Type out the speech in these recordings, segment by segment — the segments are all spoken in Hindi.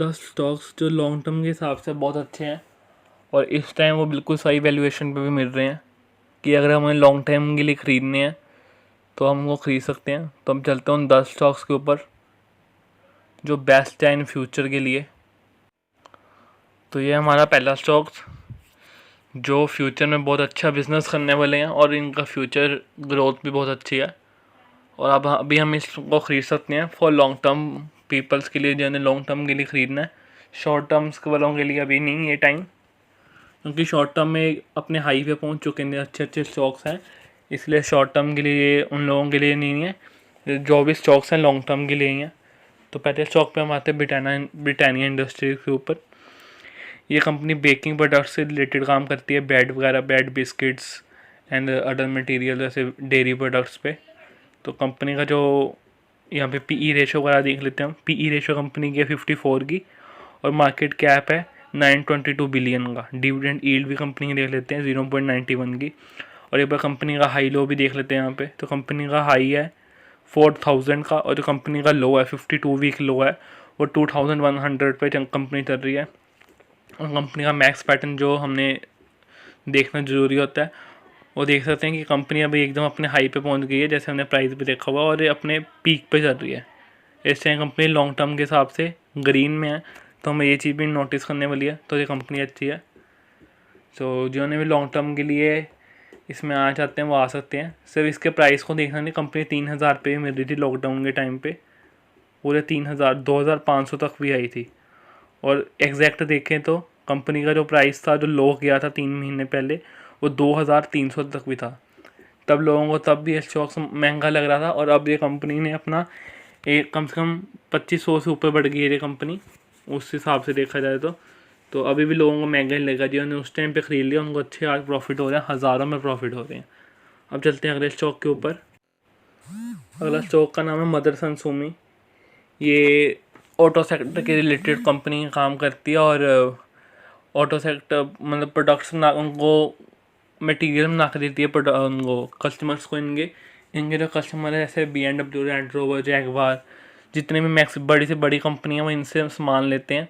10 स्टॉक्स जो लॉन्ग टर्म के हिसाब से बहुत अच्छे हैं और इस टाइम वो बिल्कुल सही वैल्यूएशन पे भी मिल रहे हैं कि अगर हमें लॉन्ग टर्म के लिए ख़रीदने हैं तो हम वो ख़रीद सकते हैं। तो हम चलते हैं उन 10 स्टॉक्स के ऊपर जो बेस्ट है इन फ्यूचर के लिए। तो ये हमारा पहला स्टॉक्स जो फ्यूचर में बहुत अच्छा बिज़नेस करने वाले हैं और इनका फ्यूचर ग्रोथ भी बहुत अच्छी है और अब अभी हम इसको ख़रीद सकते हैं फॉर लॉन्ग टर्म पीपल्स के लिए, जिन्हें लॉन्ग टर्म के लिए ख़रीदना है। शॉर्ट टर्म्स वालों के लिए अभी नहीं ये टाइम, क्योंकि शॉर्ट टर्म में अपने हाई पे पहुंच चुके हैं, अच्छे अच्छे स्टॉक्स हैं, इसलिए शॉर्ट टर्म के लिए उन लोगों के लिए नहीं है। जो भी स्टॉक्स हैं लॉन्ग टर्म के लिए ही हैं। तो पहले स्टॉक पे हम आते हैं ब्रिटानिया इंडस्ट्रीज के ऊपर। ये कंपनी बेकिंग प्रोडक्ट से रिलेटेड काम करती है, ब्रेड वगैरह, bread biscuits and other material जैसे डेयरी प्रोडक्ट्स पे। तो कंपनी का जो यहाँ पे पीई रेशो वगैरह देख लेते हैं हम। पीई रेशो कंपनी की है 54 की और मार्केट कैप है 922 बिलियन का। डिविडेंड यील्ड भी कंपनी की देख लेते हैं 0.91 की। और एक बार कंपनी का हाई लो भी देख लेते हैं यहाँ पे। तो कंपनी का हाई है 4000 का और जो कंपनी का लो है 52 वीक लो है वो 2100 पे कंपनी चल रही है। और कंपनी का मैक्स पैटर्न जो हमने देखना ज़रूरी होता है, वो देख सकते हैं कि कंपनी अभी एकदम अपने हाई पे पहुंच गई है, जैसे हमने प्राइस भी देखा हुआ, और ये अपने पीक पे चल रही है। इस टाइम कंपनी लॉन्ग टर्म के हिसाब से ग्रीन में है, तो हमें ये चीज़ भी नोटिस करने वाली है। तो ये कंपनी अच्छी है। तो जिन्होंने भी लॉन्ग टर्म के लिए इसमें आना चाहते हैं वो आ सकते हैं। सिर्फ इसके प्राइस को देखना नहीं, कंपनी 3000 पे मिल रही थी लॉकडाउन के टाइम पे, पूरे 3000 2500 तक भी आई थी। और एग्जैक्ट देखें तो कंपनी का जो प्राइस था, जो लो गया था 3 महीने पहले, वो 2300 तक भी था। तब लोगों को तब भी स्टॉक्स महंगा लग रहा था और अब ये कंपनी ने अपना एक कम से कम 2500 से ऊपर बढ़ गई है ये कंपनी, उस हिसाब से देखा जाए तो अभी भी लोगों को महंगा ही लगेगा। जिन्होंने उस टाइम पे ख़रीद लिया उनको अच्छे आज प्रॉफिट हो रहे हैं, हज़ारों में प्रॉफिट हो रहे हैं। अब चलते हैं अगले स्टॉक के ऊपर। अगला स्टॉक का नाम है मदरसन सुमी। ये ऑटो सेक्टर के रिलेटेड कंपनी काम करती है और ऑटो सेक्टर मतलब प्रोडक्ट्स उनको मटीरियल बना कर देती है उनको कस्टमर्स को। इनके जो कस्टमर है जैसे BMW, लैंड रोवर, जैगवार, जितने भी मैक्स बड़ी से बड़ी कंपनियाँ वो इनसे सामान लेते हैं।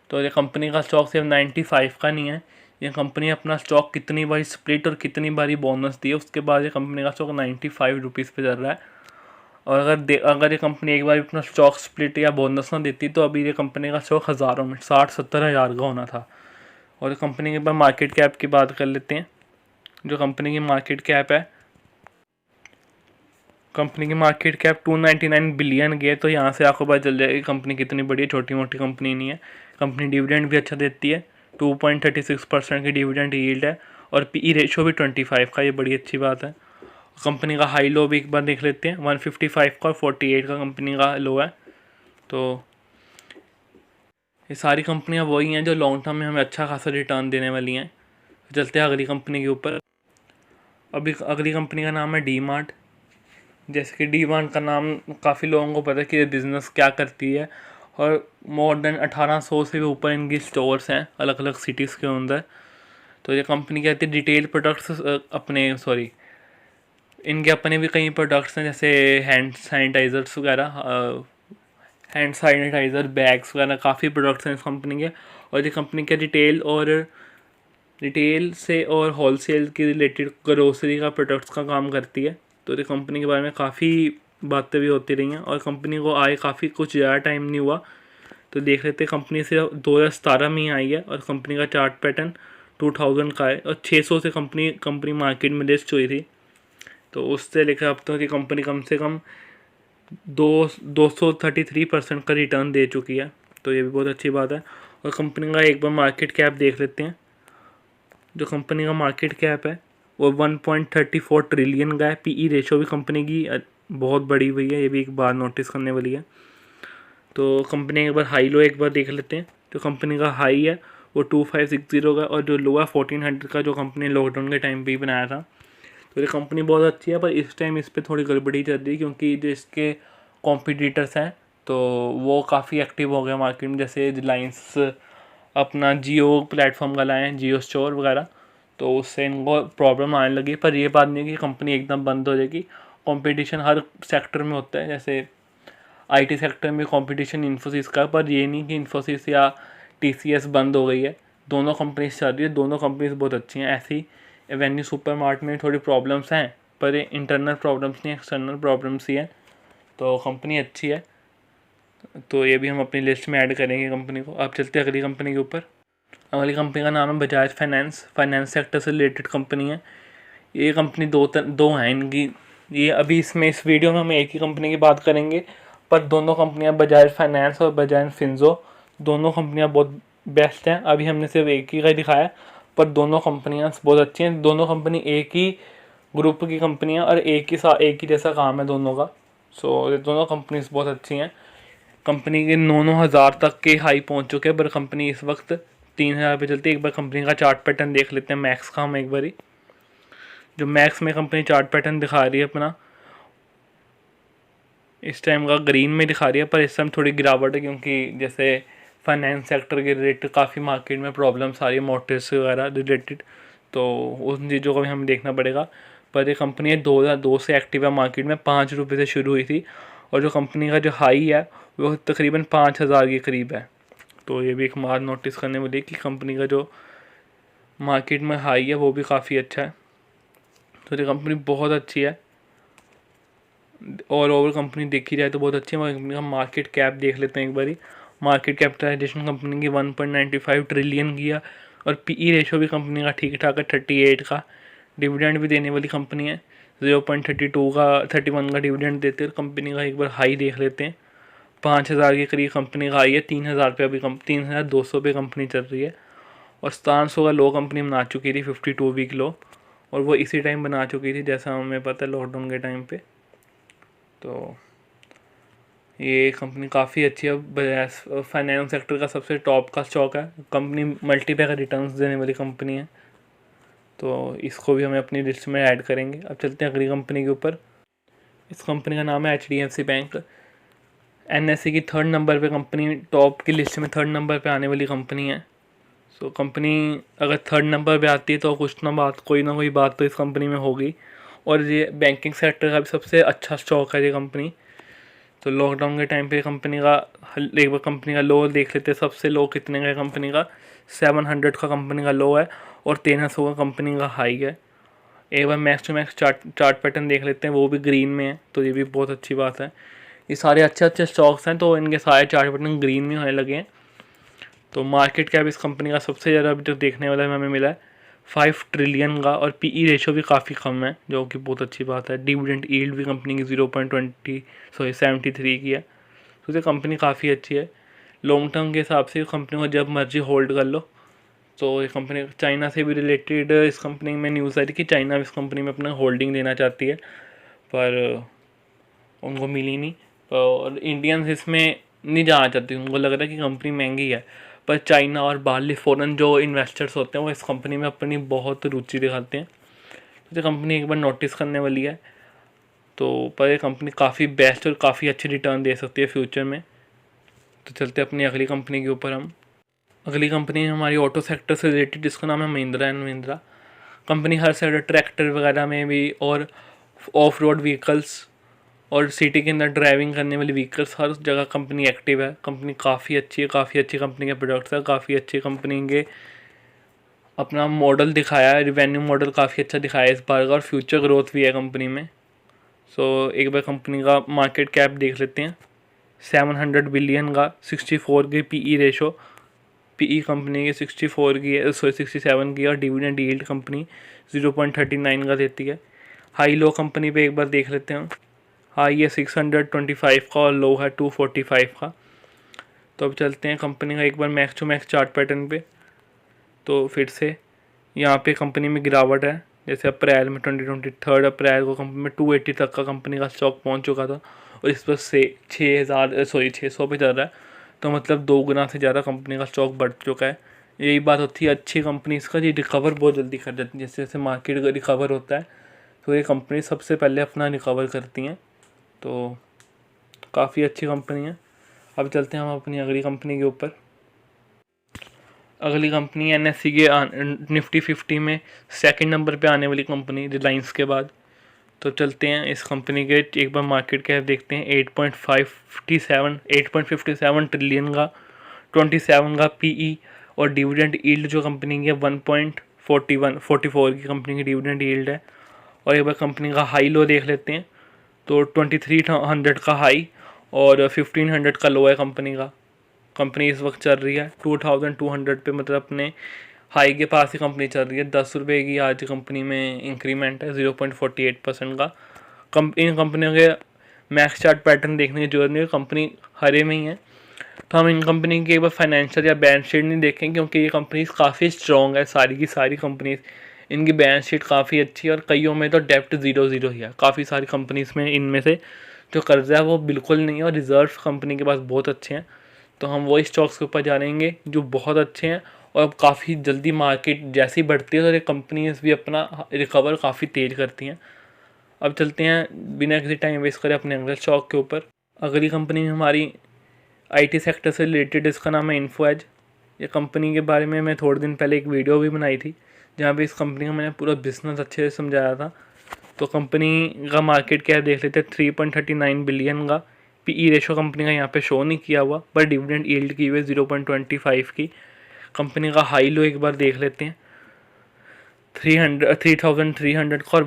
तो ये कंपनी का स्टॉक सिर्फ 95 का नहीं है। ये कंपनी अपना स्टॉक कितनी बारी स्प्लिट और कितनी बारी बोनस दी है, उसके बाद ये कंपनी का स्टॉक 95 रुपीज़ पे चल रहा है। और अगर ये कंपनी एक बार अपना स्टॉक स्प्लिट या बोनस ना देती तो अभी ये कंपनी का स्टॉक हज़ारों में 60-70 हज़ार का होना था। और कंपनी के बाद मार्केट कैप की बात कर लेते हैं। जो कंपनी की मार्केट कैप है, कंपनी की मार्केट कैप 299 बिलियन की है। तो यहाँ से आपको पता चल जाएगी कंपनी कितनी बड़ी है, छोटी मोटी कंपनी नहीं है। कंपनी डिविडेंड भी अच्छा देती है, 2.36% की डिविडेंड यील्ड है और पीई रेशो भी 25 का, ये बड़ी अच्छी बात है। कंपनी का हाई लो भी एक बार देख लेते हैं, 155 का और 48 का कंपनी का लो है। तो ये सारी कंपनियां वही हैं जो लॉन्ग टर्म में हमें अच्छा खासा रिटर्न देने वाली हैं। चलते हैं अगली कंपनी के ऊपर। अभी अगली कंपनी का नाम है डी मार्ट। जैसे कि डी मार्ट का नाम काफ़ी लोगों को पता है कि ये बिज़नेस क्या करती है और मोर देन 1800 से भी ऊपर इनकी स्टोर्स हैं अलग अलग सिटीज़ के अंदर। तो ये कंपनी कहती है डिटेल प्रोडक्ट्स इनके अपने भी कई प्रोडक्ट्स हैं, जैसे हैंड सैनिटाइज़र्स वगैरह, हैंड सैनिटाइज़र, बैग्स वगैरह, काफ़ी प्रोडक्ट्स हैं इस कंपनी के। और ये कंपनी के रिटेल से और होलसेल के रिलेटेड ग्रोसरी का प्रोडक्ट्स का काम करती है। तो ये कंपनी के बारे में काफ़ी बातें भी होती रही हैं और कंपनी को आए काफ़ी कुछ ज़्यादा टाइम नहीं हुआ। तो देख लेते कंपनी सिर्फ 2017 में ही आई है और कंपनी का चार्ट पैटर्न 2000 का है और 600 से कंपनी मार्केट में लिस्ट हुई थी। तो उससे लेकर अब तक की कंपनी कम से कम 233% का रिटर्न दे चुकी है। तो ये भी बहुत अच्छी बात है। और कंपनी का एक बार मार्केट कैप देख लेते हैं। जो कंपनी का मार्केट कैप है वो 1.34 ट्रिलियन का है। पीई रेशो भी कंपनी की बहुत बड़ी हुई है, ये भी एक बार नोटिस करने वाली है। तो कंपनी एक बार हाई लो एक बार देख लेते हैं। तो कंपनी का हाई है वो 2560 का और जो लो है 1400 का, जो कंपनी लॉकडाउन के टाइम पे ही बनाया था। तो ये कंपनी बहुत अच्छी है, पर इस टाइम इस पर थोड़ी गड़बड़ी चल रही है क्योंकि जो इसके कॉम्पिटिटर्स हैं तो वो काफ़ी एक्टिव हो गए मार्केट में। जैसे रिलायंस अपना जियो प्लेटफॉर्म का लाए हैं, जियो स्टोर वगैरह, तो उससे इनको प्रॉब्लम आने लगी। पर ये बात नहीं कि कंपनी एकदम बंद हो जाएगी। कंपटीशन हर सेक्टर में होता है, जैसे आईटी सेक्टर में कंपटीशन इन्फोसिस का, पर ये नहीं कि इन्फोसिस या टीसीएस बंद हो गई है, दोनों कंपनीज चल रही है, दोनों कंपनीज बहुत अच्छी हैं। ऐसी एवेन्यू सुपरमार्ट में थोड़ी प्रॉब्लम्स हैं, पर इंटरनल प्रॉब्लम्स नहीं, एक्सटर्नल प्रॉब्लम्स ही हैं, तो कंपनी अच्छी है, तो ये भी हम अपनी लिस्ट में ऐड करेंगे कंपनी को। अब चलते हैं अगली कंपनी के ऊपर। अगली कंपनी का नाम है बजाज फाइनेंस। फाइनेंस सेक्टर से रिलेटेड कंपनी है ये। कंपनी दो हैं इनकी, ये अभी इसमें इस वीडियो में हम एक ही कंपनी की बात करेंगे, पर दोनों कंपनियां बजाज फाइनेंस और बजाज फिनजो दोनों कंपनियां बहुत बेस्ट हैं। अभी हमने सिर्फ एक ही का दिखाया, पर दोनों कंपनियां बहुत अच्छी हैं। दोनों कंपनी एक ही ग्रुप की कंपनियां और एक ही जैसा काम है दोनों का। सो ये दोनों कंपनीज बहुत अच्छी हैं। कंपनी के 9,000 तक के हाई पहुंच चुके हैं, पर कंपनी इस वक्त 3,000 पे चलती है। एक बार कंपनी का चार्ट पैटर्न देख लेते हैं मैक्स का हम एक बारी। जो मैक्स में कंपनी चार्ट पैटर्न दिखा रही है अपना, इस टाइम का ग्रीन में दिखा रही है, पर इस टाइम थोड़ी गिरावट है, क्योंकि जैसे फाइनेंस सेक्टर के रिलेटेड काफ़ी मार्केट में प्रॉब्लम्स आ रही है, मोटर्स वगैरह रिलेटेड, तो उन चीज़ों को भी हमें देखना पड़ेगा। पर ये कंपनी 2002 से एक्टिव है मार्केट में, 5 रुपये से शुरू हुई थी, और जो कंपनी का जो हाई है वो तकरीबन 5,000 के करीब है। तो ये भी एक बात नोटिस करने वाली है कि कंपनी का जो मार्केट में हाई है वो भी काफ़ी अच्छा है, तो ये कंपनी बहुत अच्छी है। और ओवर कंपनी देखी जाए तो बहुत अच्छी है। कंपनी का मार्केट कैप देख लेते हैं एक बारी। मार्केट कैपिटलाइजेशन कंपनी की 1.95 ट्रिलियन की है, और पीई रेशो भी कंपनी का ठीक ठाक है 38 का। डिविडेंड भी देने वाली कंपनी है, 0.32 का 31 का डिविडेंड देते हैं। कंपनी का एक बार हाई देख लेते हैं, 5,000 के करीब कंपनी का हाई है। 3,000 पे अभी 3,200 पे कंपनी चल रही है, और 700 का लो कंपनी बना चुकी थी, 52 वीक लो, और वो इसी टाइम बना चुकी थी जैसा हमें पता है लॉकडाउन के टाइम पे। तो ये कंपनी काफ़ी अच्छी है। फाइनेंस सेक्टर का सबसे टॉप का स्टॉक है। कंपनी मल्टीपल का रिटर्न्स देने वाली कंपनी है, तो इसको भी हमें अपनी लिस्ट में ऐड करेंगे। अब चलते हैं अगली कंपनी के ऊपर। इस कंपनी का नाम है HDFC बैंक। NSE की 3rd नंबर पे कंपनी, टॉप की लिस्ट में 3rd नंबर पे आने वाली कंपनी है। सो कंपनी अगर 3rd नंबर पे आती है तो कोई ना कोई बात तो इस कंपनी में होगी। और ये बैंकिंग सेक्टर का भी सबसे अच्छा स्टॉक है ये कंपनी। तो लॉकडाउन के टाइम पे कंपनी का एक बार कंपनी का लो देख लेते हैं। सबसे लो कितने का है कंपनी का, 700 का कंपनी का लो है, और 1300 का कंपनी का हाई है। एक बार max to max chart pattern देख लेते हैं, वो भी ग्रीन में है, तो ये भी बहुत अच्छी बात है। ये सारे अच्छे स्टॉक्स हैं, तो इनके सारे चार्ट पैटर्न ग्रीन में होने लगे हैं। तो मार्केट कैप इस कंपनी का सबसे ज़्यादा अभी तक देखने वाला हमें मिला है 5 ट्रिलियन का, और पीई रेशो भी काफ़ी कम है, जो कि बहुत अच्छी बात है। डिविडेंड यील्ड भी कंपनी की 73 की है, तो ये कंपनी काफ़ी अच्छी है। लॉन्ग टर्म के हिसाब से कंपनी को जब मर्जी होल्ड कर लो। तो ये कंपनी चाइना से भी रिलेटेड इस कंपनी में न्यूज़ आई थी कि चाइना इस कंपनी में अपना होल्डिंग लेना चाहती है, पर उनको मिली नहीं। और इंडियंस इसमें नहीं जाना चाहती, उनको लग रहा है कि कंपनी महंगी है। पर चाइना और बाहरली फ़ॉरेन जो इन्वेस्टर्स होते हैं वो इस कंपनी में अपनी बहुत रुचि दिखाते हैं, तो ये कंपनी एक बार नोटिस करने वाली है। तो पर ये कंपनी काफ़ी बेस्ट और काफ़ी अच्छी रिटर्न दे सकती है फ्यूचर में। तो चलते अपनी अगली कंपनी के ऊपर हम। अगली कंपनी हमारी ऑटो सेक्टर से रिलेटेड, जिसका नाम है Mahindra and Mahindra. Company her side tractor वगैरह में भी, और ऑफ रोड व्हीकल्स और सिटी के अंदर ड्राइविंग करने वाली व्हीकल्स, हर जगह कंपनी एक्टिव है। कंपनी काफ़ी अच्छी है, काफ़ी अच्छी कंपनी के प्रोडक्ट्स है, काफ़ी अच्छी कंपनी के अपना मॉडल दिखाया है। रिवेन्यू मॉडल काफ़ी अच्छा दिखाया है इस बार का, और फ्यूचर ग्रोथ भी है कंपनी में। सो एक बार कंपनी का मार्केट कैप देख लेते हैं, 700 बिलियन का, 64 की पीई रेशो, पीई कंपनी की 64 की है, 67 की, और डिविडेंड यील्ड कंपनी 0.39 का देती है। हाई लो कंपनी पे एक बार देख लेते हैं। हाई है 625 का, और लो है 245 का। तो अब चलते हैं कंपनी का एक बार max to max chart pattern पे। तो फिर से यहाँ पे कंपनी में गिरावट है। जैसे अप्रैल में 3 अप्रैल को कंपनी में 280 तक का कंपनी का स्टॉक पहुँच चुका था, और इस पर से 600 पे चल रहा है। तो मतलब 2 गुना से ज़्यादा कंपनी का स्टॉक बढ़ चुका है। यही बात होती है अच्छी कंपनी इसका, ये रिकवर बहुत जल्दी कर जाती है। जैसे जैसे मार्केट का रिकवर होता है, तो ये कंपनी सबसे पहले अपना रिकवर करती हैं। तो काफ़ी अच्छी कंपनी है। अब चलते हैं हम अपनी अगली कंपनी के ऊपर। अगली कंपनी NSE के निफ्टी 50 में 2nd नंबर पे आने वाली कंपनी रिलायंस के बाद। तो चलते हैं इस कंपनी के एक बार मार्केट कैप देखते हैं। 8.57 ट्रिलियन का, 27 का पीई और डिविडेंड यील्ड जो कंपनी की है 1.44 की कंपनी की डिविडेंड यील्ड है। और एक बार कंपनी का हाई लो देख लेते हैं। तो 2300 का हाई और 1500 का लो है कंपनी का। कंपनी इस वक्त चल रही है 2200 पे, मतलब अपने हाई के पास ही कंपनी चल रही है। 10 रुपये की आज कंपनी में इंक्रीमेंट है 0.48% का। इन कंपनियों के मैक्स चार्ट पैटर्न देखने की जरूरत नहीं है, कंपनी हरे में ही है। तो हम इन कंपनी के एक बार फाइनेंशियल या बैलेंस शीट नहीं देखेंगे, क्योंकि ये कंपनीज काफ़ी स्ट्रॉन्ग है, सारी की सारी कंपनीज। इनकी बैलेंस शीट काफ़ी अच्छी है और कईयों में तो डेप्ट 0 ही है। काफ़ी सारी कंपनीज में इनमें से जो कर्जा है वो बिल्कुल नहीं है और रिजर्व कंपनी के पास बहुत अच्छे हैं। तो हम वही स्टॉक्स के ऊपर जानेंगे जो बहुत अच्छे हैं और अब काफ़ी जल्दी मार्केट जैसे ही बढ़ती है तो ये कंपनीज भी अपना रिकवर काफ़ी तेज़ करती हैं। अब चलते हैं बिना किसी टाइम वेस्ट करे अपने अगले स्टॉक के ऊपर। अगली कंपनी में हमारी आईटी सेक्टर से रिलेटेड, इसका नाम है इन्फो एज। ये कंपनी के बारे में मैं थोड़े दिन पहले एक वीडियो भी बनाई थी जहाँ पे इस कंपनी का मैंने पूरा बिजनेस अच्छे से समझाया था। तो कंपनी का मार्केट कैप देख लेते हैं 3.39 बिलियन का। पीई रेशो कंपनी का यहाँ पे शो नहीं किया हुआ, पर डिविडेंड यील्ड की हुई 0.25 की। कंपनी का हाई लो एक बार देख लेते हैं 3300 का और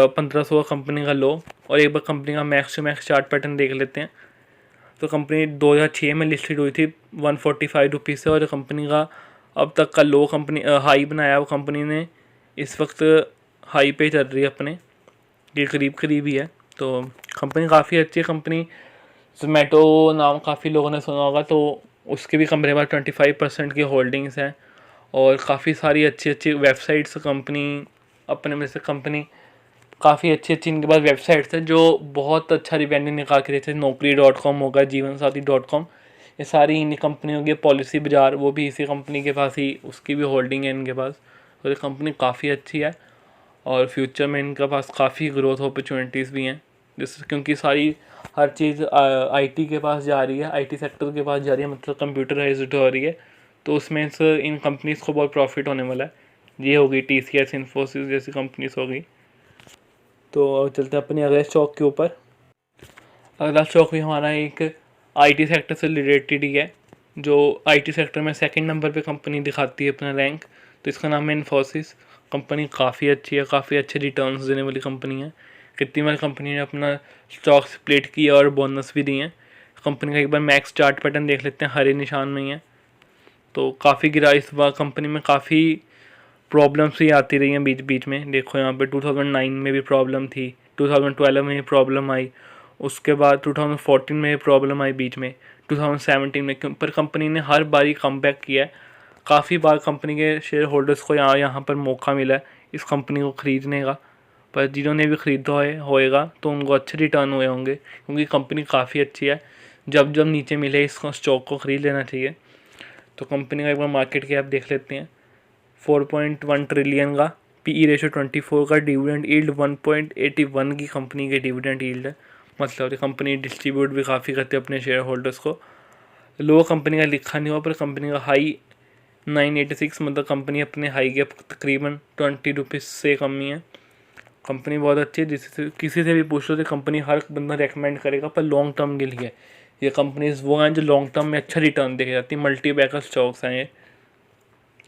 1500 का कंपनी का लो। और एक बार कंपनी का max to max chart pattern देख लेते हैं। तो कंपनी 2006 में लिस्टेड हुई थी 145 रुपीज़ से, और कंपनी का अब तक का लो कंपनी हाई बनाया वो कंपनी ने इस वक्त हाई पे चल रही है अपने, ये करीब ही है। तो कंपनी काफ़ी अच्छी है। कंपनी जोमेटो नाम काफ़ी लोगों ने सुना होगा, तो उसके भी कंपनी में 25% की होल्डिंग्स हैं और काफ़ी सारी अच्छी वेबसाइट्स कंपनी अपने में से कंपनी काफ़ी अच्छी इनके पास वेबसाइट्स हैं जो बहुत अच्छा रिवेन्यू निकाल के देते हैं। Naukri.com होगा, जीवनसाथी.com, ये सारी इन्हीं कंपनियों की। पॉलिसी बाजार वो भी इसी कंपनी के पास ही, उसकी भी होल्डिंग है इनके पास। तो ये कंपनी काफ़ी अच्छी है और फ्यूचर में इनके पास काफ़ी ग्रोथ अपॉर्चुनिटीज़ भी हैं, जैसे क्योंकि सारी हर चीज़ आईटी के पास जा रही है, आईटी सेक्टर के पास जा रही है, मतलब कंप्यूटराइज्ड हो रही है। तो उसमें से इन कंपनीज़ को बहुत प्रॉफिट होने वाला है। ये होगी TCS, इन्फोसिस जैसी कंपनीज हो गई। तो चलते हैं अपने अगले स्टॉक के ऊपर। अगला स्टॉक भी हमारा एक आईटी सेक्टर से रिलेटेड ही है, जो आईटी सेक्टर में सेकंड नंबर पे कंपनी दिखाती है अपना रैंक। तो इसका नाम है इन्फोसिस। कंपनी काफ़ी अच्छी है, काफ़ी अच्छे रिटर्न्स देने वाली कंपनी है। कितनी बार कंपनी ने अपना स्टॉक स्प्लिट किया और बोनस भी दिए हैं। कंपनी का एक बार मैक्स चार्ट पैटर्न देख लेते हैं, हरे निशान में ही है। तो काफ़ी गिरा इस बार कंपनी में, काफ़ी प्रॉब्लम्स ही आती रही हैं बीच बीच में। देखो यहाँ पे 2009 में भी प्रॉब्लम थी, 2012 में प्रॉब्लम आई, उसके बाद 2014 में प्रॉब्लम आई बीच में, 2017 में। पर कंपनी ने हर बार ही कम बैक किया है। काफ़ी बार कंपनी के शेयर होल्डर्स को यहाँ पर मौका मिला है इस कंपनी को ख़रीदने का, पर जिन्होंने भी ख़रीदा होएगा तो उनको अच्छे रिटर्न हुए होंगे, क्योंकि कंपनी काफ़ी अच्छी है। जब जब नीचे मिले इस स्टॉक को ख़रीद लेना चाहिए। तो कंपनी का एक बार मार्केट कैप देख लेते हैं 4.1 ट्रिलियन का, पीई रेशो 24 का, डिविडेंड यील्ड 1.81 की कंपनी की डिविडेंड यील्ड है। मतलब कंपनी डिस्ट्रीब्यूट भी काफ़ी करती है अपने शेयर होल्डर्स को। लो कंपनी का लिखा नहीं हुआ, पर कंपनी का हाई 986, मतलब कंपनी अपने हाई के तकरीबन 20 रुपीज़ से कम ही है। कंपनी बहुत अच्छी है, जिससे किसी से भी पूछ लो तो कंपनी हर बंदा रेकमेंड करेगा, पर लॉन्ग टर्म के लिए ये कंपनीज वो हैं जो लॉन्ग टर्म में अच्छा रिटर्न देके जाती है। मल्टी बैकर स्टॉक्स हैं ये।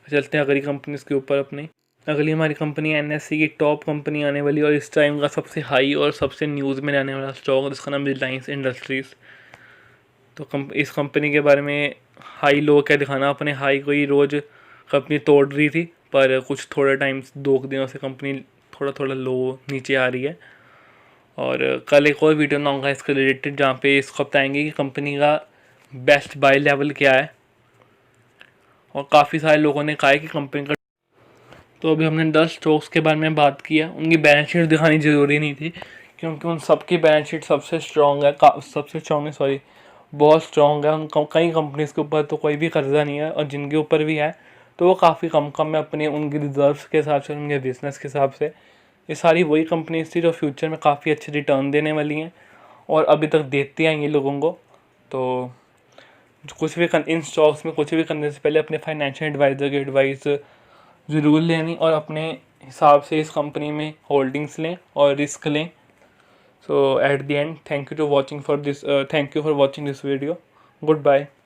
चलते हैं अगली कंपनीज के ऊपर अपनी। अगली हमारी कंपनी NSE की टॉप कंपनी आने वाली और इस टाइम का सबसे हाई और सबसे न्यूज़ में रहने वाला स्टॉक, जिसका नाम रिलायंस इंडस्ट्रीज़। तो इस कंपनी के बारे में हाई लो क्या दिखाना, अपने हाई को ही रोज़ कंपनी तोड़ रही थी, पर कुछ थोड़े टाइम 2 दिनों से कंपनी थोड़ा लो नीचे आ रही है। और कल एक और वीडियो बनाऊंगा इसके रिलेटेड, जहाँ पे इसको बताएंगे कि कंपनी का बेस्ट बाय लेवल क्या है। और काफ़ी सारे लोगों ने कहा है कि कंपनी का, तो अभी हमने 10 स्टॉक्स के बारे में बात किया। उनकी बैलेंस शीट दिखानी ज़रूरी नहीं थी, क्योंकि उन सबकी बैलेंस शीट सबसे स्ट्रॉन्ग है, बहुत स्ट्रॉन्ग है। उन कई कंपनीज़ के ऊपर तो कोई भी कर्जा नहीं है, और जिनके ऊपर भी है तो वो काफ़ी कम है अपने उनकी रिजर्व्स के हिसाब से, उनके बिजनेस के हिसाब से। ये सारी वही कंपनीज थी जो फ्यूचर में काफ़ी अच्छे रिटर्न देने वाली हैं और अभी तक देती हैं ये लोगों को। तो कुछ भी इन स्टॉक्स में कुछ भी करने से पहले अपने फाइनेंशियल एडवाइज़र की एडवाइस ज़रूर लेनी और अपने हिसाब से इस कंपनी में होल्डिंग्स लें और रिस्क लें. So at the end, thank you for watching this video. Goodbye.